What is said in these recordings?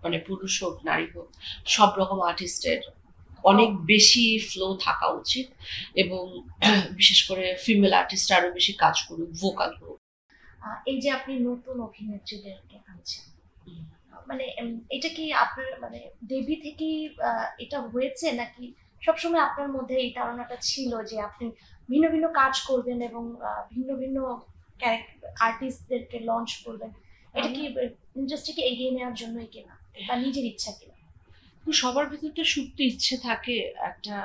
মানে পুরুষ হোক নারী হোক সব রকম আর্টিস্টের অনেক বেশি ফ্লো থাকা উচিত এবং বিশেষ করে ফিমেল আর্টিস্ট আরো বেশি কাজ করুক, ভোকাল হোক। এই যে আপনি নতুন অভিনেত্রীদেরকে আনছেন, মানে এটা কি আপনার মানে ডেবি থেকেই এটা হয়েছে, নাকি সবসময় আপনার মধ্যে এই ধারণাটা ছিল যে আপনি ভিন্ন ভিন্ন কাজ করবেন এবং ভিন্ন ভিন্ন আর্টিস্টদেরকে লঞ্চ করবেন? এটা কি ইন্ডাস্ট্রিকে এগিয়ে নেওয়ার জন্যই কিনা, বা নিজের ইচ্ছা কিনা? সবার ভিতর তো সুপ্ত ইচ্ছে থাকে একটা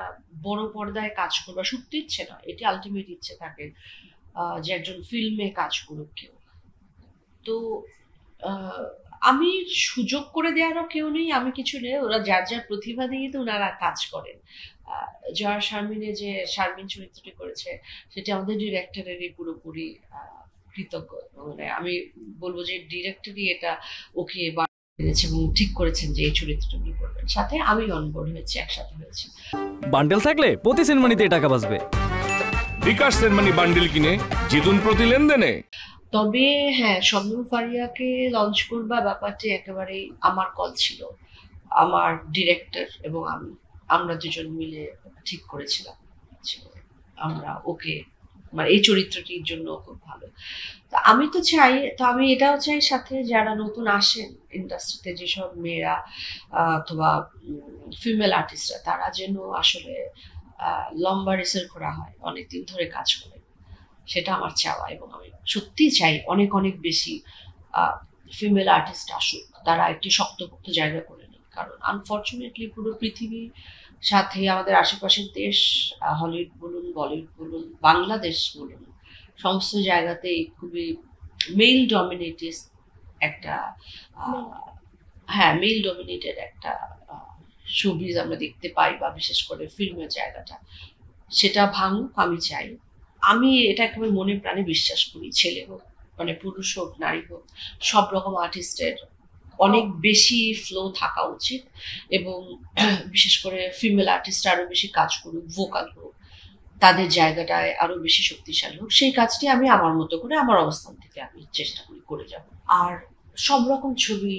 বড় পর্দায় কাজ করবার, সুপ্ত ইচ্ছে না, এটি আলটিমেট ইচ্ছে থাকে যে একজন ফিল্মে কাজ করুক কেউ। তো আহ, আমি সুযোগ করে দেওয়ারও কেউ নেই, আমি কিছু নেই, ওরা যার যার প্রতিভা দিয়ে তো ওনারা কাজ করেন। জয়া শারমিনে যে শারমিন চরিত্রটি করেছে সেটি আমাদের ডিরেক্টরেরই পুরোপুরি কৃতজ্ঞ। মানে আমি বলবো যে ডিরেক্টরই এটা ওকে পেরেছে এবং ঠিক করেছেন যে এই চরিত্রটা উনি করবেন, সাথে আমি অনবোর্ড হয়েছি, একসাথে হয়েছি। বান্ডেল থাকলে প্রতি সেনমানিতে টাকা বাঁচবে। বিকাশ সেনমানি বান্ডেল কিনে জিতুন প্রতি লেনদেনে। তবে হ্যাঁ, শবনম ফারিয়াকে লঞ্চ করবা ব্যাপারটি একেবারেই আমার কল ছিল, আমার ডিরেক্টর এবং আমরা দুজন মিলে ঠিক করেছিলাম। আমরা ওকে মানে এই চরিত্রটির জন্য খুব ভালো। আমি তো চাই, তো আমি এটাও চাই সাথে যারা নতুন আসেন ইন্ডাস্ট্রিতে, যেসব মেয়েরা অথবা ফিমেল আর্টিস্টরা, তারা যেন আসলে লম্বা রেসের ঘোরা হয়, অনেকদিন ধরে কাজ করে, সেটা আমার চাওয়া। এবং আমি সত্যি চাই অনেক অনেক বেশি ফিমেল আর্টিস্ট আসুক, তারা একটি শক্তপোক্ত জায়গা করে নিক। কারণ আনফর্চুনেটলি পুরো পৃথিবীর সাথে আমাদের আশেপাশের দেশ, হলিউড বলুন, বলিউড বলুন, বাংলাদেশ বলুন, সমস্ত জায়গাতেই খুবই মেল ডমিনেটেড একটা হ্যাঁ, মেল ডমিনেটেড একটা শোবিজ আমরা দেখতে পাই, বা বিশেষ করে ফিল্মের জায়গাটা, সেটা ভাঙুক আমি চাই। আমি এটা একেবারে মনে প্রাণে বিশ্বাস করি, ছেলে হোক মানে পুরুষ হোক নারী হোক সব রকম আর্টিস্টের অনেক বেশি ফ্লো থাকা উচিত এবং বিশেষ করে ফিমেল আর্টিস্ট আরো বেশি কাজ করুক, ভোকাল হোক, তাদের জায়গাটায় আরো বেশি শক্তিশালী হোক। সেই কাজটি আমি আমার মতো করে আমার অবস্থান থেকে আমি চেষ্টা করি করে যাব। আর সব রকম ছবি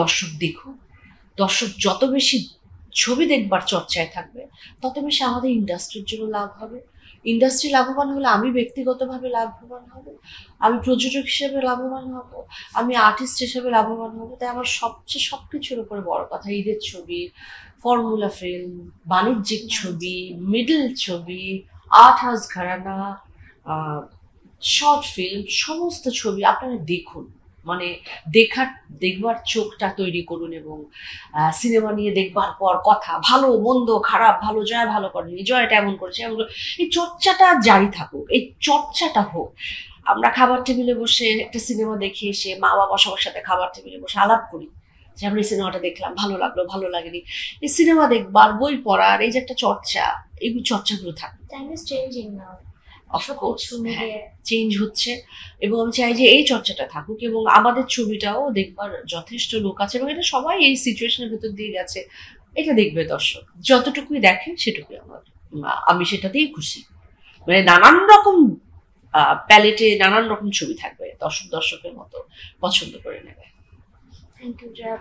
দর্শক দেখুক, দর্শক যত বেশি ছবি দেখবার চর্চায় থাকবে তত বেশি আমাদের ইন্ডাস্ট্রির জন্য লাভ হবে। ইন্ডাস্ট্রি লাভবান হলে আমি ব্যক্তিগতভাবে লাভবান হব, আমি প্রযোজক হিসেবে লাভবান হব, আমি আর্টিস্ট হিসেবে লাভবান হব। তাই আমার সবচেয়ে সবকিছুর উপরে বড় কথা ঈদের ছবি, ফর্মুলা ফিল্ম, বাণিজ্যিক ছবি, মিডল ছবি, আর্ট হাউস ঘরানা, শর্ট ফিল্ম, সমস্ত ছবি আপনারা দেখুন। মানে দেখবার চোখটা তৈরি করুন এবং সিনেমা নিয়ে দেখবার পর কথা, ভালো মন্দ খারাপ, ভালো জয় ভালো করেনি, জয় এটা এমন করেছে এমন, এই চর্চাটা জারি থাকুক, এই চর্চাটা হোক। আমরা খাবার টেবিলে বসে একটা সিনেমা দেখে এসে মা বাবা সবার সাথে খাবার টেবিলে বসে আলাপ করি যে আমরা এই সিনেমাটা দেখলাম, ভালো লাগলো ভালো লাগেনি। এই সিনেমা দেখবার, বই পড়ার, এই যে একটা চর্চা, এই চর্চাগুলো থাকবে। Time is changing now, of course change হচ্ছে এবং আমি চাই যে এই চর্চাটা থাকুক এবং আমাদের ছবিটাও দেখবার যথেষ্ট লোক আছে এবং এটা সবাই এই সিচুয়েশনের ভেতর দিয়ে গেছে, এটা দেখবে দর্শক, যতটুকুই দেখেন সেটুকুই আমি সেটাতেই খুশি। মানে নানান রকম প্যালেটে নানান রকম ছবি থাকবে, দর্শকের মতো পছন্দ করে নেবে। Thank you Jaya.